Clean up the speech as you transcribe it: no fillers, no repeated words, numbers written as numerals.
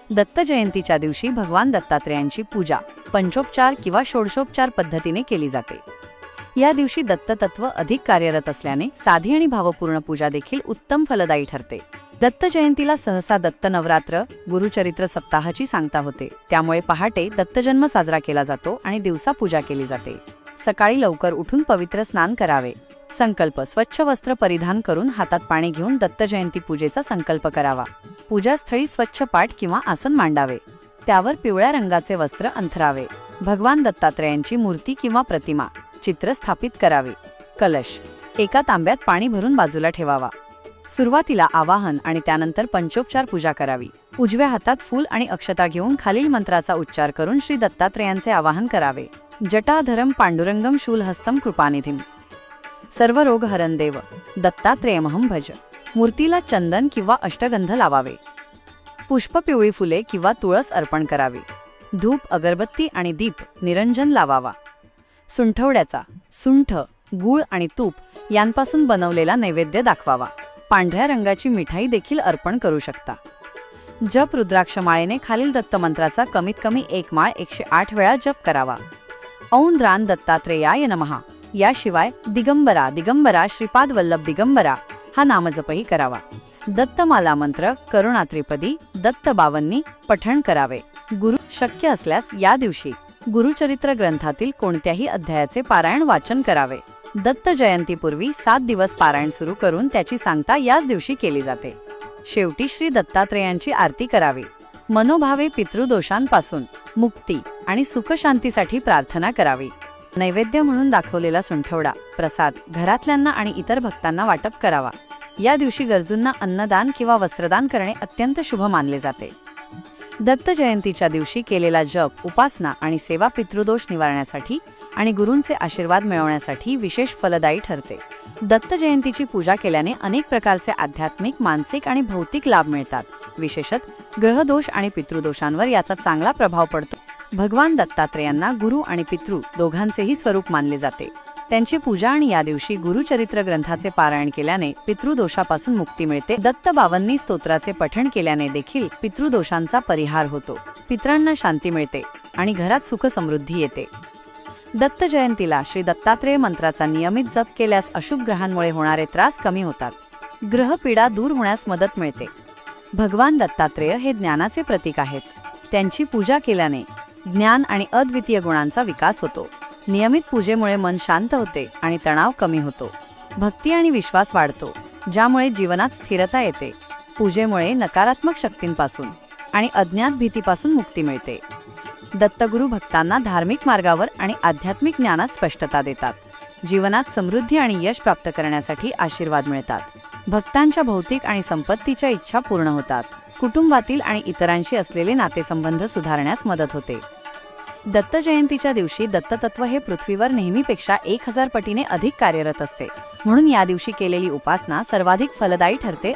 दत्त जयंतीच्या दिवशी भगवान दत्तात्रेयांची पूजा पंचोपचार किंवा षोडशोपचार पद्धतीने केली जाते। या दिवशी दत्ततत्व अधिक कार्यरत असल्याने साधी आणि भावपूर्ण पूजा देखील उत्तम फलदायी ठरते। दत्त जयंतीला सहसा दत्त नवरात्र गुरुचरित्र सप्ताहाची सांगता होते, त्यामुळे पहाटे दत्तजन्म साजरा केला जातो आणि दिवसा पूजा केली जाते। सकाळी लवकर उठून पवित्र स्नान करावे। संकल्प: स्वच्छ वस्त्र परिधान करून हातात पाणी घेऊन दत्त जयंती पूजेचा संकल्प करावा। पूजास्थळी स्वच्छ पाट किंवा आसन मांडावे, त्यावर पिवळ्या रंगाचे वस्त्र अंथरावे। भगवान दत्तात्रेयांची मूर्ती किंवा प्रतिमा चित्र स्थापित करावे। कलश: एका तांब्यात पाणी भरून बाजूला ठेवावा। सुरुवातीला आवाहन आणि त्यानंतर पंचोपचार पूजा करावी। उजव्या हातात फूल आणि अक्षता घेऊन खालील मंत्राचा उच्चार करून श्री दत्तात्रेयांचे आवाहन करावे। जटाधरम पांडुरंगम शूलहस्तम कृपानिधिम सर्व रोग हरण देव दत्तात्रेयमहं भज। मूर्तीला चंदन किंवा अष्टगंध लावावे। पुष्प, पिवळी फुले किंवा तुळस अर्पण करावी। धूप, अगरबत्ती आणि दीप निरंजन लावावा। सुंठवड्याचा सुंठ, गूळ आणि तूप यांपासून बनवलेला नैवेद्य दाखवावा। पांढऱ्या रंगाची मिठाई देखील अर्पण करू शकता। जप: रुद्राक्षमाळेने खालील दत्तमंत्राचा कमीत कमी 1 माळ 108 वेळा जप करावा। ओं द्रान दत्तात्रेयाय नमः। याशिवाय दिगंबरा दिगंबरा श्रीपाद वल्लभ दिगंबरा हा नामजपही करावा। दत्तमाला मंत्र करुणात्रिपदी दत्त बावन्नी पठण करावे। गुरु शक्य असल्यास या दिवशी गुरुचरित्र ग्रंथातील कोणत्याही अध्यायाचे पारायण वाचन करावे। दत्त जयंतीपूर्वी 7 दिवस पारायण सुरू करून त्याची सांगता याच दिवशी केली जाते। शेवटी श्री दत्तात्रेयांची आरती करावी। मनोभावे पितृदोषांपासून मुक्ती आणि सुखशांतीसाठी प्रार्थना करावी। नैवेद्य म्हणून दाखवलेला सुंठवडा प्रसाद घरातल्यांना आणि इतर भक्तांना वाटप करावा। या दिवशी गरजूंना अन्नदान किंवा वस्त्रदान करणे अत्यंत शुभ मानले जाते। दत्त जयंतीच्या दिवशी केलेला जप, उपासना आणि सेवा पितृदोष निवारण्यासाठी आणि गुरूंचे आशीर्वाद मिळवण्यासाठी विशेष फलदायी ठरते। दत्त जयंतीची पूजा केल्याने अनेक प्रकारचे आध्यात्मिक, मानसिक आणि भौतिक लाभ मिळतात। विशेषतः ग्रहदोष आणि पितृदोषांवर याचा चांगला प्रभाव पडतो। भगवान दत्तात्रेयांना गुरु आणि पितृ दोघांचेही स्वरूप मानले जाते। त्यांची पूजा आणि या दिवशी गुरुचरित्र ग्रंथाचे पारायण केल्याने पितृदोषापासून मुक्ती मिळते। दत्त बावन्नी स्तोत्राचे पठण केल्याने देखील पितृदोषांचा परिहार होतो, पितरांना शांती मिळते आणि घरात सुख समृद्धी येते। दत्त जयंतीला श्री दत्तात्रेय मंत्राचा नियमित जप केल्यास अशुभ ग्रहांमुळे होणारे त्रास कमी होतात, ग्रहपीडा दूर होण्यास मदत मिळते। भगवान दत्तात्रेय हे ज्ञानाचे प्रतीक आहेत। त्यांची पूजा केल्याने ज्ञान आणि अद्वितीय गुणांचा विकास होतो। नियमित पूजेमुळे मन शांत होते आणि तणाव कमी होतो। भक्ती आणि विश्वास वाढतो, ज्यामुळे जीवनात स्थिरता येते। पूजेमुळे नकारात्मक शक्तींपासून आणि अज्ञात भीतीपासून मुक्ती मिळते। दत्तगुरू भक्तांना धार्मिक मार्गावर आणि आध्यात्मिक ज्ञानात स्पष्टता देतात। जीवनात समृद्धी आणि यश प्राप्त करण्यासाठी आशीर्वाद मिळतात। भक्तांच्या भौतिक आणि संपत्तीच्या इच्छा पूर्ण होतात। कुटुंबातील आणि इतरांशी असलेले नातेसंबंध सुधारण्यास मदत होते। दत्त जयंतीच्या दिवशी दत्ततत्व हे पृथ्वीवर नेहमीपेक्षा 1000 पटीने अधिक कार्यरत असते, म्हणून या दिवशी केलेली उपासना सर्वाधिक फलदायी ठरते।